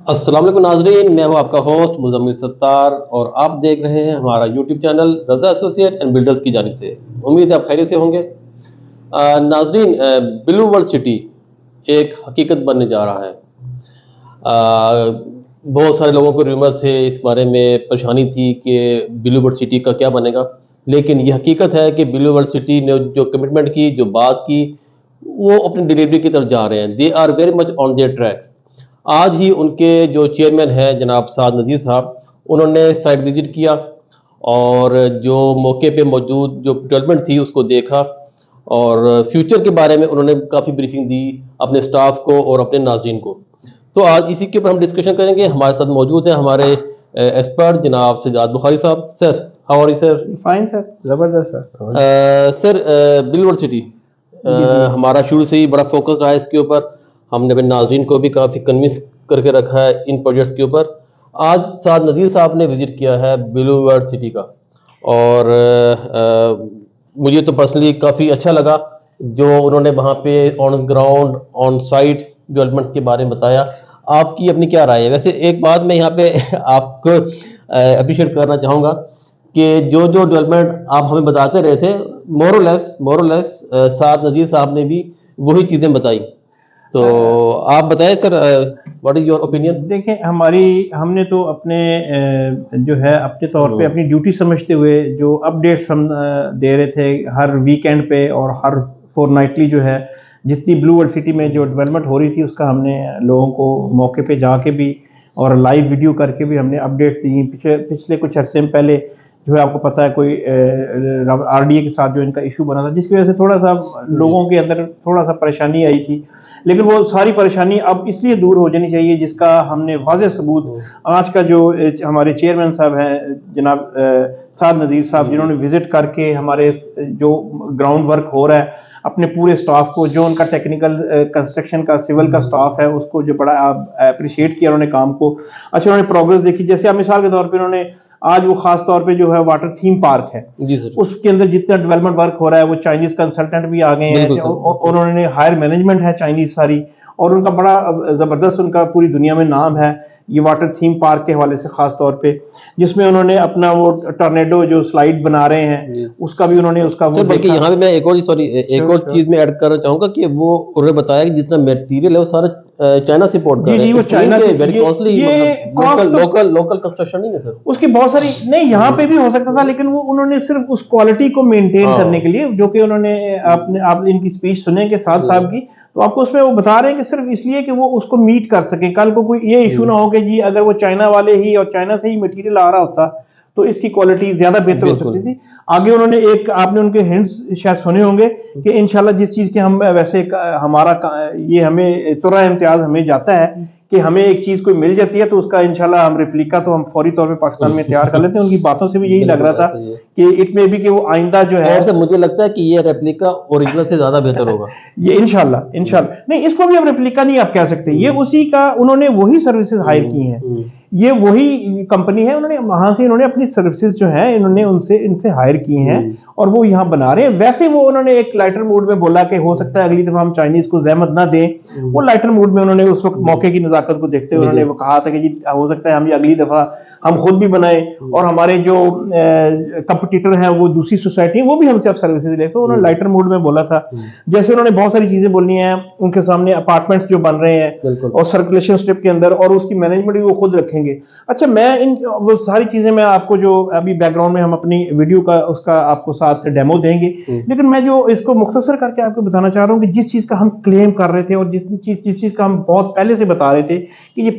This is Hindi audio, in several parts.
अस्सलाम वालेकुम नाजरीन, मैं हूं आपका होस्ट मुज़म्मिल सत्तार और आप देख रहे हैं हमारा YouTube channel Raza associate and builders की जानिब से। उम्मीद है आप खैरियत से होंगे। नाजरीन, ब्लू वर्ल्ड सिटी एक हकीकत बनने जा रहा है। बहुत सारे लोगों को रूमर्स है, इस बारे में परेशानी थी कि ब्लू वर्ल्ड सिटी का क्या बनेगा, लेकिन ये हकीकत है कि ब्लू वर्ल्ड सिटी ने जो कमिटमेंट की, जो बात की, वो अपनी डिलीवरी की तरफ जा रहे हैं। They are very much on their track. आज ही उनके जो चेयरमैन हैं जनाब साद नज़ीर साहब, उन्होंने साइट विज़िट किया और जो मौके पे मौजूद जो डेवलपमेंट थी उसको देखा और फ्यूचर के बारे में उन्होंने काफ़ी ब्रीफिंग दी अपने स्टाफ को और अपने नाज़रीन को। तो आज इसी के ऊपर हम डिस्कशन करेंगे। हमारे साथ मौजूद हैं हमारे एक्सपर्ट जनाब Sajad Bukhari Sahab. Sir, how are you sir? Fine sir, ज़बरदस्त sir. Sir, blue world city हमारा शुरू से ही बड़ा फोकस रहा है इसके ऊपर। हमने अपने नाज़रीन को भी काफ़ी कन्विंस करके रखा है इन प्रोजेक्ट्स के ऊपर। आज साद नज़ीर साहब ने विज़िट किया है ब्लू वर्ल्ड सिटी का और मुझे तो पर्सनली काफ़ी अच्छा लगा जो उन्होंने वहाँ पे on ground on site development के बारे में बताया। आपकी अपनी क्या राय है? वैसे एक बात मैं यहाँ पे आपको अप्रिशिएट करना चाहूँगा कि जो जो डेवलपमेंट आप हमें बताते रहे थे, मोरलेस साद नज़ीर साहब ने भी वही चीज़ें बताई। तो आप बताएं sir, what is your opinion? देखें, हमने तो अपने जो है अपने तौर पे अपनी ड्यूटी समझते हुए जो अपडेट्स हम दे रहे थे हर वीकेंड पे और हर फोरनाइटली जो है जितनी ब्लू वर्ल्ड सिटी में जो डेवलपमेंट हो रही थी उसका हमने लोगों को मौके पे जाके भी और लाइव वीडियो करके भी हमने अपडेट्स दी। पिछले कुछ अरसे में पहले जो है आपको पता है कोई आरडीए के साथ जो इनका इशू बना था जिसकी वजह से थोड़ा सा लोगों के अंदर थोड़ा सा परेशानी आई थी, लेकिन वो सारी परेशानी अब इसलिए दूर हो जानी चाहिए जिसका हमने वाज़ेह सबूत आज का जो हमारे चेयरमैन साहब हैं जनाब साद नज़ीर साहब, जिन्होंने विजिट करके हमारे जो ग्राउंड वर्क हो रहा है अपने पूरे स्टाफ को, जो उनका टेक्निकल कंस्ट्रक्शन का सिविल का स्टाफ है उसको जो बड़ा अप्रिशिएट किया उन्होंने काम को। अच्छा, उन्होंने प्रोग्रेस देखी। जैसे आप मिसाल के तौर पे उन्होंने आज वो खास तौर पे जो है वाटर थीम पार्क है जी सर, उसके अंदर जितना डेवलपमेंट वर्क हो रहा है वो चाइनीज कंसल्टेंट भी आ गए हैं और उन्होंने हायर मैनेजमेंट है चाइनीज सारी, और उनका बड़ा जबरदस्त उनका पूरी दुनिया में नाम है ये वाटर थीम पार्क के हवाले से, खास तौर पे जिसमें उन्होंने अपना वो टॉर्नेडो जो स्लाइड बना रहे हैं उसका भी उन्होंने उसका सर, बल्कि यहाँ पे मैं एक और चीज में ऐड करना चाहूंगा कि वो उन्होंने बताया कि जितना मटेरियल है वो सारा चाइना से इंपोर्ट कर रहे हैं। जी, वो चाइना से वेरी कॉस्टली, लोकल कंस्ट्रक्शन नहीं है सर उसकी बहुत सारी नहीं, यहाँ पे भी हो सकता था लेकिन वो उन्होंने सिर्फ उस क्वालिटी को मेंटेन करने के लिए, जो कि उन्होंने आप इनकी स्पीच सुनेंगे साद साहब की तो आपको उसमें वो बता रहे हैं कि सिर्फ इसलिए कि वो उसको मीट कर सके, कल को कोई ये इशू ना हो कि जी अगर वो चाइना वाले ही और चाइना से ही मटेरियल आ रहा होता तो इसकी क्वालिटी ज्यादा बेहतर हो सकती थी। आगे उन्होंने एक आपने उनके हिंट्स शायद सुने होंगे कि इंशाल्लाह जिस चीज के हम वैसे हमारा ये हमें तुरा इम्तियाज हमें जाता है कि हमें एक चीज कोई मिल जाती है तो उसका इंशाल्लाह हम रिप्लिका तो हम फौरी तौर पे पाकिस्तान में तैयार कर लेते हैं। उनकी बातों से भी यही लग रहा था कि इट में भी कि वो आइंदा जो है, और से मुझे लगता है कि ये रेप्लिका ओरिजिनल से ज्यादा बेहतर होगा। ये इंशाल्लाह नहीं, इसको भी आप रेप्लिका नहीं आप कह सकते, ये उसी का उन्होंने वही सर्विसेज हायर की हैं, ये वही कंपनी है, उन्होंने वहां से इन्होंने अपनी सर्विसेज जो है इन्होंने इनसे हायर की हैं और वो यहाँ बना रहे हैं। वैसे वो उन्होंने एक लाइटर मूड में बोला कि हो सकता है अगली दफा हम चाइनीज को जहमत ना दें, वो लाइटर मूड में उन्होंने उस वक्त मौके की नजाकत को देखते हुए उन्होंने वो कहा था कि जी हो सकता है हम ये अगली दफा हम खुद भी बनाए और हमारे जो कंपटीटर हैं वो दूसरी सोसाइटी वो भी हमसे अब सर्विसेज ले, तो उन्होंने लाइटर मूड में बोला था। जैसे उन्होंने बहुत सारी चीजें बोलनी है, उनके सामने अपार्टमेंट्स जो बन रहे हैं और सर्कुलेशन स्ट्रिप के अंदर और उसकी मैनेजमेंट भी वो खुद रखेंगे। अच्छा, मैं वो सारी चीजें मैं आपको जो अभी बैकग्राउंड में हम अपनी वीडियो का उसका आपको साथ डेमो देंगे, लेकिन मैं जो इसको मुख्तसर करके आपको बताना चाह रहा हूँ कि जिस चीज का हम क्लेम कर रहे थे और जिस चीज का हम बहुत पहले से बता रहे थे कि ये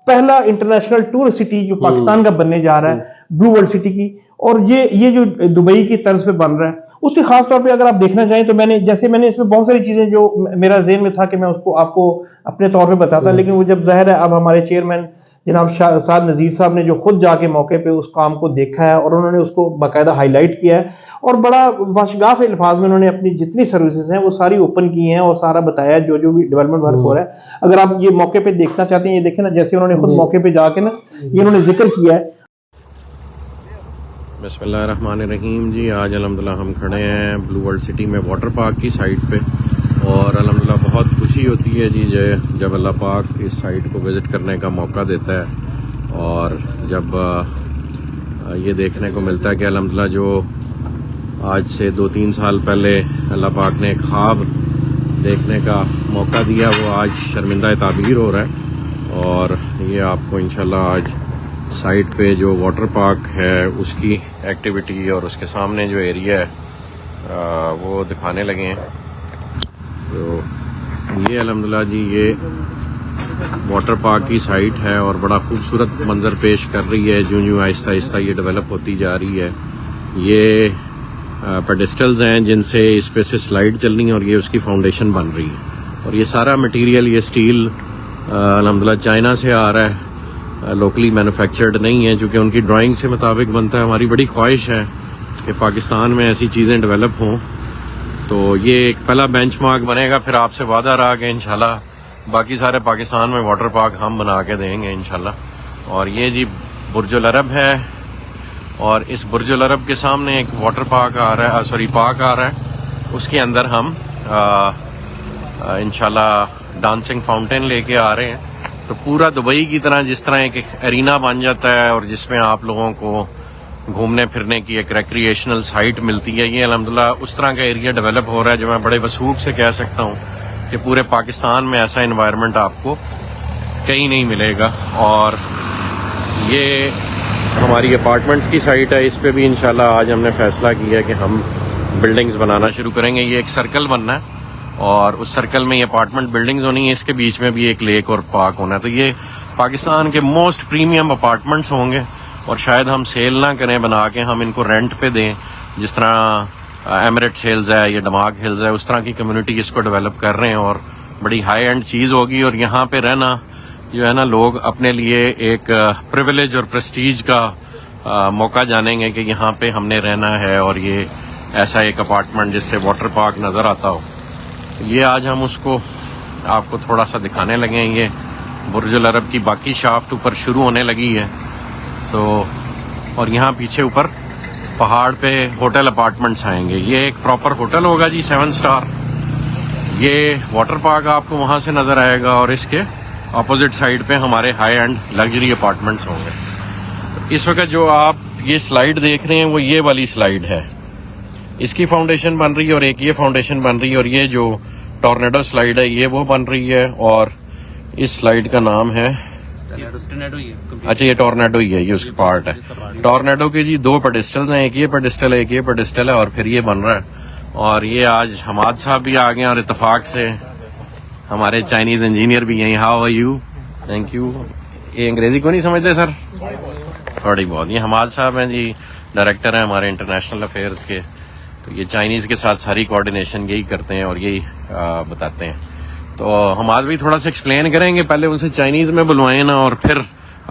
पहला इंटरनेशनल टूर सिटी जो पाकिस्तान का बनने जा रहा है ब्लू वर्ल्ड सिटी की, और ये जो दुबई की तर्ज पे बन रहा है उसके खास तौर पे अगर आप देखना चाहें तो मैंने इसमें बहुत सारी चीजें जो मेरा ज़हन में था कि मैं उसको आपको अपने तौर पे बताता, लेकिन वो जब ज़ाहिर है अब हमारे चेयरमैन जनाब साद नज़ीर साहब ने जो खुद जाके मौके पे उस काम को देखा है और उन्होंने उसको बाकायदा हाईलाइट किया है और बड़ा वाशगाफ अल्फाज में उन्होंने अपनी जितनी सर्विसेज हैं वो सारी ओपन की हैं और सारा बताया जो जो भी डेवलपमेंट वर्क हो रहा है। अगर आप ये मौके पे देखना चाहते हैं, ये देखें ना, जैसे उन्होंने खुद मौके पे जाके ना ये उन्होंने जिक्र किया है। बिस्मिल्लाहिर्रहमानिर्रहीम जी, आज अल्हम्दुलिल्लाह हम खड़े हैं ब्लू वर्ल्ड सिटी में वाटर पार्क की साइट पे और अल्हम्दुलिल्लाह बहुत खुशी खुशी होती है जी जब अल्लाह पाक इस साइट को विज़िट करने का मौका देता है और जब ये देखने को मिलता है कि अल्हम्दुलिल्लाह जो आज से 2-3 साल पहले अल्लाह पाक ने ख्वाब देखने का मौका दिया वो आज शर्मिंदा ताबीर हो रहा है। और ये आपको इंशाल्लाह आज साइट पे जो वाटर पार्क है उसकी एक्टिविटी और उसके सामने जो एरिया है वो दिखाने लगे हैं। तो ये अल्हम्दुलिल्लाह जी ये वाटर पार्क की साइट है और बड़ा खूबसूरत मंजर पेश कर रही है। जो आहिस्ता आहिस्ता ये डेवलप होती जा रही है। ये पेडेस्टल्स हैं जिनसे इस पे से स्लाइड चलनी है और ये उसकी फाउंडेशन बन रही है। और ये सारा मटेरियल ये स्टील अल्हम्दुलिल्लाह चाइना से आ रहा है, लोकली मैन्युफैक्चर्ड नहीं है, क्योंकि उनकी ड्राइंग से मुताबिक बनता है। हमारी बड़ी ख्वाहिश है कि पाकिस्तान में ऐसी चीज़ें डेवलप हों। तो ये एक पहला बेंचमार्क बनेगा। फिर आपसे वादा रहा कि इंशाल्लाह बाकी सारे पाकिस्तान में वाटर पार्क हम बना के देंगे इंशाल्लाह। और ये जी बुर्जुल अरब है और इस बुर्जुल अरब के सामने एक वाटर पार्क आ रहा है, पार्क आ रहा है। उसके अंदर हम इंशाल्लाह डांसिंग फाउंटेन लेके आ रहे हैं। तो पूरा दुबई की तरह जिस तरह एक एरिना बन जाता है और जिसमें आप लोगों को घूमने फिरने की एक रिक्रिएशनल साइट मिलती है, ये अल्हम्दुलिल्लाह उस तरह का एरिया डेवलप हो रहा है जो मैं बड़े वसूख से कह सकता हूँ कि पूरे पाकिस्तान में ऐसा एनवायरनमेंट आपको कहीं नहीं मिलेगा। और ये हमारी अपार्टमेंट्स की साइट है। इस पे भी इंशाल्लाह आज हमने फैसला किया है कि हम बिल्डिंग्स बनाना शुरू करेंगे। ये एक सर्कल बनना है और उस सर्कल में ये अपार्टमेंट बिल्डिंग्स होनी है। इसके बीच में भी एक लेक और पार्क होना है। तो ये पाकिस्तान के मोस्ट प्रीमियम अपार्टमेंट्स होंगे और शायद हम सेल ना करें, बना के हम इनको रेंट पे दें। जिस तरह एमिरेट्स हिल्स है, ये डमाक हिल्स है, उस तरह की कम्युनिटी इसको डेवलप कर रहे हैं और बड़ी हाई एंड चीज़ होगी। और यहाँ पे रहना जो है ना, लोग अपने लिए एक प्रिविलेज और प्रेस्टीज का मौका जानेंगे कि यहाँ पे हमने रहना है और ये ऐसा एक अपार्टमेंट जिससे वाटर पार्क नज़र आता हो। ये आज हम उसको आपको थोड़ा सा दिखाने लगे हैं। ये बुर्जुल अरब की बाकी शाफ्ट ऊपर शुरू होने लगी है। और यहाँ पीछे ऊपर पहाड़ पे होटल अपार्टमेंट्स आएंगे। ये एक प्रॉपर होटल होगा जी, 7 स्टार। ये वाटर पार्क आपको वहाँ से नज़र आएगा और इसके ऑपोजिट साइड पे हमारे हाई एंड लग्जरी अपार्टमेंट्स होंगे। तो इस वक्त जो आप ये स्लाइड देख रहे हैं वो ये वाली स्लाइड है। इसकी फाउंडेशन बन रही है और एक ये फाउंडेशन बन रही है। और ये जो टॉर्नेडो स्लाइड है ये वो बन रही है और इस स्लाइड का नाम है, अच्छा ये टॉर्नेडो ही है, ये उसकी पार्ट है। टॉर्नेडो के जी 2 पेडेस्टल्स हैं, एक ये पेडेस्टल है, एक ये पेडेस्टल है और फिर ये बन रहा है। और ये आज हमाद साहब भी आ गए और इत्तेफाक से हमारे चाइनीज इंजीनियर भी यहीं। How are you? Thank you. ये अंग्रेजी को नहीं समझते सर? थोड़ी बहुत। ये हमाद साहब हैं जी, डायरेक्टर हैं हमारे इंटरनेशनल अफेयर्स के। तो ये चाइनीज के साथ सारी कोऑर्डिनेशन यही करते हैं और यही बताते हैं। तो हमाद भी थोड़ा सा एक्सप्लेन करेंगे। पहले उनसे चाइनीज में बुलवाएं ना और फिर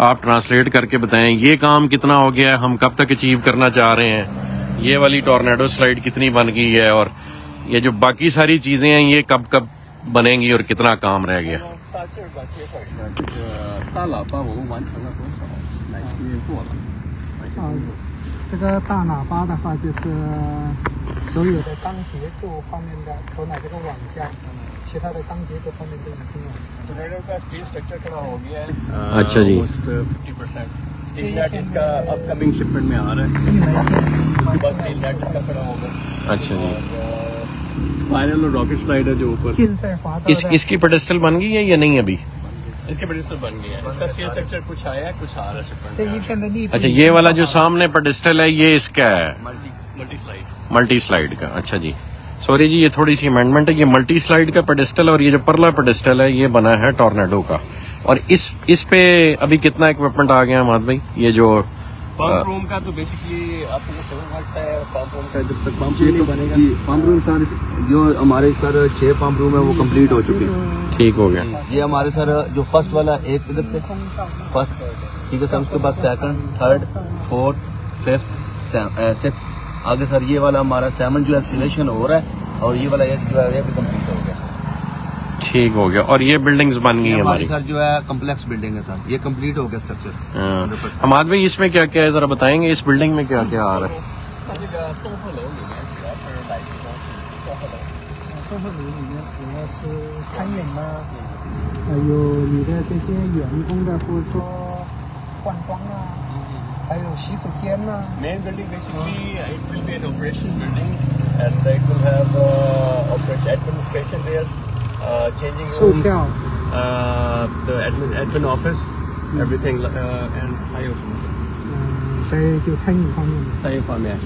आप ट्रांसलेट करके बताएं ये काम कितना हो गया है, हम कब तक अचीव करना चाह रहे हैं, ये वाली टॉर्नेडो स्लाइड कितनी बन गई है और ये जो बाकी सारी चीजें हैं ये कब कब बनेंगी और कितना काम रह गया। 大喇叭我们完成了多少？来去做了。这个大喇叭的话，就是所有的钢结构方面的头脑这个网架，其他的钢结构方面都已经完成。टोर्नेडो का स्टील स्ट्रक्चर खड़ा हो गया है। अच्छा जी। 50% स्टील नेट इसका अपकमिंग शिपमेंट में आ रहा है। उसके बाद स्टील नेट इसका खड़ा होगा। अच्छा जी। स्पाइरल और रॉकेट स्लाइडर जो ऊपर इसकी पेडेस्टल बन गई है या नहीं अभी? इसके पेडेस्टल बन गया है। इसका स्टील स्ट्रक्चर कुछ आया है, कुछ आ रहा है शिपमेंट। अच्छा ये वाला जो सामने पेडेस्टल है ये इसका है, मल्टी स्लाइड का। अच्छा जी, सॉरी जी, ये थोड़ी सी अमेंडमेंट है। ये मल्टी स्लाइड का पेडेस्टल और ये जो परला पेडेस्टल है ये बना है टॉर्नेडो का। और इस पे अभी कितना इक्विपमेंट आ गया हमाद भाई? ये जो पंप रूम का तो बेसिकली आपको जो 7 वर्क्स है पंप रूम का, जब तक पंप रूम बनेगा जी, पंप रूम सर जो हमारे सर 6 पंप रूम है वो कंप्लीट हो चुके हैं। ठीक हो गया। ये हमारे सर जो फर्स्ट वाला एक इधर से फर्स्ट, ठीक है सर, उसके बाद second, third, fourth, fifth, six, आगे सर ये वाला हमारा 7 जो एक्सीवेशन हो रहा है और ये वाला 8 जो है ये भी कंप्लीट हो गया सर। ठीक हो गया। और ये बिल्डिंग्स बन गई हमारी सर जो है कम्प्लेक्स बिल्डिंग है सर, ये कंप्लीट हो गया स्ट्रक्चर। हमाद भाई इसमें क्या क्या है जरा बताएंगे? इस बिल्डिंग में क्या क्या आ रहा है? 客户里面主要是餐饮啊，还有你的这些员工的，或者说换装啊，还有洗手间啊。Main building basically it will be an operation building and it will have operation administration there, changing 售 rooms, 票， the admin office, everything and 还有什么？在就餐饮方面的。餐饮方面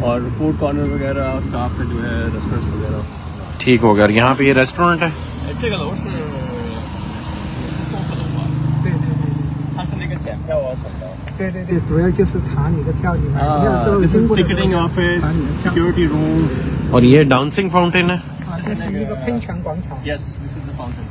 और फूड कॉर्नर वगैरह स्टाफ का जो है रेस्टोरेंट्स वगैरह ठीक हो गया। यहाँ पे ये रेस्टोरेंट है 这个楼是做不楼吧？对对对它是那个检票啊什么的。对对对，主要就是查你的票，你买票都 this 经 is 过的时候 ticketing 查 office, 你的票。 security room और ये डांसिंग फाउंटेन है। 这是一个喷泉广场。 Yes, this is the fountain.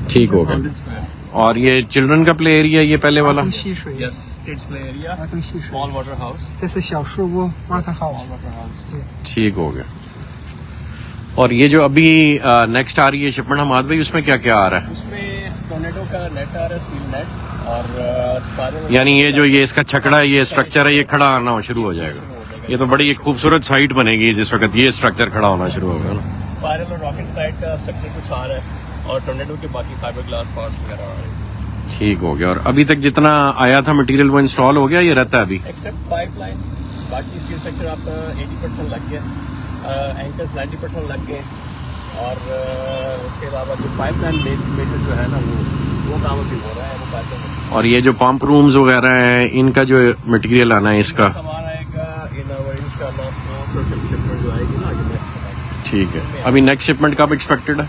ठीक हो गया। Fountain Square. और ये चिल्ड्रन का प्ले एरिया ये पहले वाला 儿童戏水， Yes, kids play area. 儿童戏水。 Small water house. 这是小树屋 water Small house。 water house. ठीक हो गया। और ये जो अभी नेक्स्ट आ रही है शिपमेंट हमाद भाई उसमें क्या क्या आ रहा है? उसमें टोर्नेडो का नेट आ रहा है, स्टील नेट और स्पाइरल। यानी ये जो ये इसका छकड़ा है ये स्ट्रक्चर है ये खड़ा आना शुरू हो जाएगा। ये तो बड़ी एक खूबसूरत साइट बनेगी जिस वक्त ये स्ट्रक्चर खड़ा होना शुरू होगा ना। स्पाइरल और रॉकेट स्लाइड का स्ट्रक्चर कुछ आ रहा है और टोर्नेडो के बाकी फाइबर ग्लास पार्ट्स वगैरह आ रहे हैं। ठीक हो गया। और अभी तक जितना आया था मटेरियल वो इंस्टॉल हो गया ये रहता है अभी? एक्सेप्ट पाइपलाइन, बाकी स्टील स्ट्रक्चर आपका 80% लग गया, एंकर्स 90% लग गए और उसके अलावा जो पाइपलाइन मेटर जो है ना वो काम अभी हो रहा है, वो पाइपलाइन। और ये जो पंप रूम्स वगैरह हैं इनका जो मटेरियल आना है इसका सामान आएगा इन इंशाल्लाह शिपमेंट जो आएगी ना आगे नेक्स्ट। ठीक है। अभी नेक्स्ट शिपमेंट कब एक्सपेक्टेड है?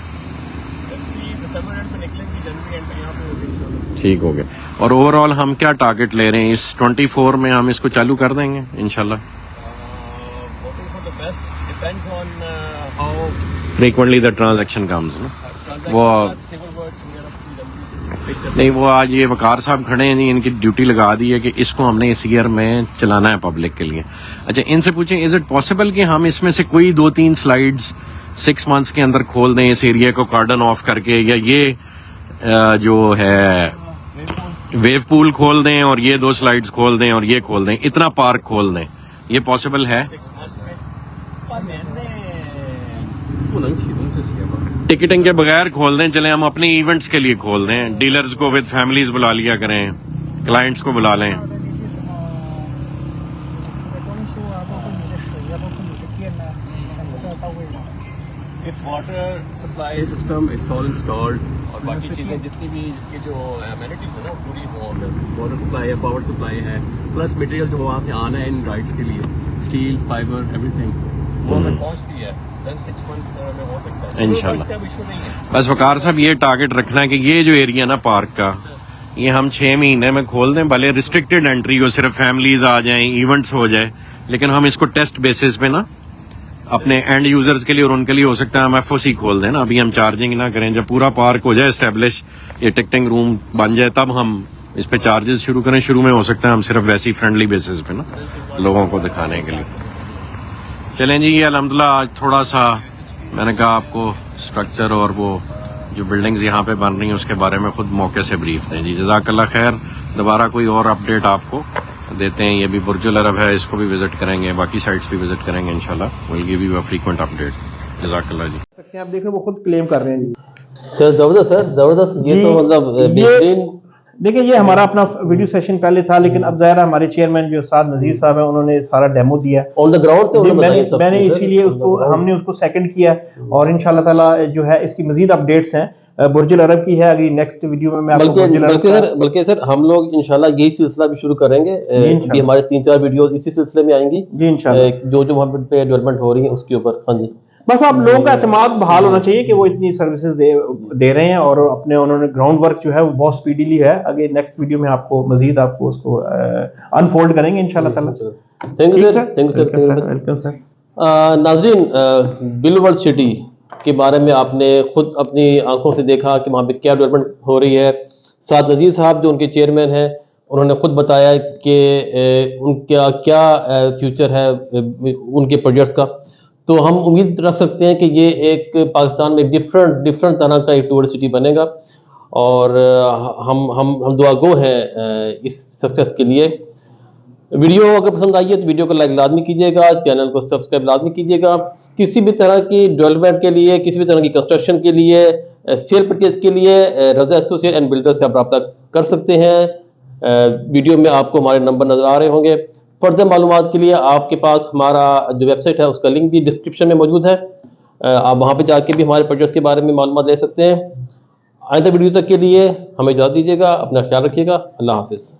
दिसंबर एंड में निकलेंगी, जनवरी एंड में यहाँ पे होगी इंशाल्लाह। ठीक हो गया। और ओवरऑल हम क्या टारगेट ले रहे हैं इस 24 में हम इसको चालू कर देंगे इंशाल्लाह? Hoping for the best, depends on how frequently the transaction comes ना। वो civil works वगैरह नहीं वो आज ये वकार साहब खड़े हैं जी इनकी ड्यूटी लगा दी है कि इसको हमने इस ईयर में चलाना है पब्लिक के लिए। अच्छा इनसे पूछें इज इट पॉसिबल कि हम इसमें से कोई 2-3 स्लाइड्स 6 मंथ्स के अंदर खोल दें इस एरिया को कार्डन ऑफ करके, या ये जो है वेव पूल खोल दें और ये 2 स्लाइड्स खोल दें और ये खोल दें, इतना पार्क खोल दें, ये पॉसिबल है? 6 months में 半年内不能启动这些吧。 टिकटिंग के बगैर खोल दें, चले हम अपने इवेंट्स के लिए खोल दें, डीलर्स को विद फैमिलीज बुला लिया करें, क्लाइंट्स को बुला लें। 到的那些什么吃的装修啊，包括你的水啊，包括你的电啊，全部都要到位的。 If water supply system it's all installed और बाकी चीजें जितनी भी जिसके जो amenities है ना वो पूरी हो गई, वाटर सप्लाई है, पावर सप्लाई है, प्लस मटेरियल जो वहाँ से आना है इन राइड्स के लिए, स्टील फाइबर एवरीथिंग वो हमें पहुँचती है, then 6 months में हो सकता है इंशाल्लाह। इसका इशू नहीं है। बस वकार साहब ये टारगेट रखना है कि ये जो एरिया ना पार्क का ये हम 6 महीने में खोल दें, भले रिस्ट्रिक्टेड एंट्री हो, सिर्फ फैमिलीज आ जाएं, इवेंट्स हो जाए, लेकिन हम इसको टेस्ट बेसिस पे ना अपने एंड यूजर्स के लिए और उनके लिए हो सकता है हम एफओसी खोल दें ना, अभी हम चार्जिंग ना करें, जब पूरा पार्क हो जाए एस्टेब्लिश, ये टिकटिंग रूम बन जाए तब हम इस पे चार्जेस शुरू करें। शुरू में हो सकता है हम सिर्फ वैसी फ्रेंडली बेसिस पे ना लोगों को दिखाने के लिए। चलें जी, ये अल्हम्दुलिल्लाह आज थोड़ा सा मैंने कहा आपको स्ट्रक्चर और वो जो बिल्डिंग्स यहाँ पे बन रही हैं उसके बारे में खुद मौके से ब्रीफ दें जी। जज़ाकल्लाह खैर। दोबारा कोई और अपडेट आपको देते हैं। ये भी बुर्जुल अरब है, इसको भी विजिट करेंगे, बाकी साइट्स भी विजिट करेंगे इंशाल्लाह। Will give you a frequent update. जज़ाकल्लाह जी। सकते हैं आप देखें वो खुद क्लेम कर रहे हैं जी। सर जबरदस्त ये जी, तो मतलब ये- बेहतरीन। देखिए ये हमारा अपना वीडियो सेशन पहले था, लेकिन अब ज़ाहिर है हमारे चेयरमैन जो उस्ताद नज़ीर साहब हैं उन्होंने सारा डेमो दिया। ऑन द ग्राउंड जी, मैंने इसीलिए उसको हमने उसको सेकंड किया और इंशाल्लाह ताला जो है इसकी मजीद अपडेट्स हैं। बुर्जुल अरब की है, अगली नेक्स्ट वीडियो में मैं आपको बुर्जुल अरब बल्कि सर हम लोग इंशाल्लाह यही सिलसिला भी शुरू करेंगे। इंशाल्लाह। ये हमारे 3-4 वीडियो इसी सिलसिले में आएंगी जी इंशाल्लाह। जो जो वहाँ पे डेवलपमेंट हो रही है उसके ऊपर। हाँ जी, बस आप लोगों का एतमाद बहाल होना चाहिए कि वो इतनी सर्विसेज दे रहे हैं और अपने उन्होंने ग्राउंड वर्क जो है वो बहुत स्पीडीली है। आगे नेक्स्ट वीडियो में आपको मजीद आपको उसको अनफोल्ड करेंगे इंशाल्लाह ताला। Thank you sir, thank you sir, welcome sir. नाजरीन, बिलवर्ड सिटी के बारे में आपने खुद अपनी आंखों से देखा कि वहाँ पे क्या डेवलपमेंट हो रही है। साथ नज़ीर साहब जो उनके चेयरमैन हैं उन्होंने खुद बताया कि उनका क्या फ्यूचर है उनके प्रोजेक्ट्स का। तो हम उम्मीद रख सकते हैं कि ये एक पाकिस्तान में डिफरेंट तरह का एक टूरिस्ट सिटी बनेगा और हम दुआ गो हैं इस सक्सेस के लिए। वीडियो अगर पसंद आई है तो वीडियो को लाइक लाजमी कीजिएगा, चैनल को सब्सक्राइब लाजमी कीजिएगा किसी भी तरह की डेवलपमेंट के लिए, किसी भी तरह की कंस्ट्रक्शन के लिए, सेल परचेज के लिए रजा एसोसिएट एंड बिल्डर से आप रब्ता कर सकते हैं। वीडियो में आपको हमारे नंबर नजर आ रहे होंगे। फर्दर मालूमात के लिए आपके पास हमारा जो वेबसाइट है उसका लिंक भी डिस्क्रिप्शन में मौजूद है, आप वहाँ पे जाके भी हमारे प्रोजेक्ट्स के बारे में मालूमात ले सकते हैं। आइंदा वीडियो तक के लिए हमें इजाज़त दीजिएगा, अपना ख्याल रखिएगा, अल्लाह हाफिज़।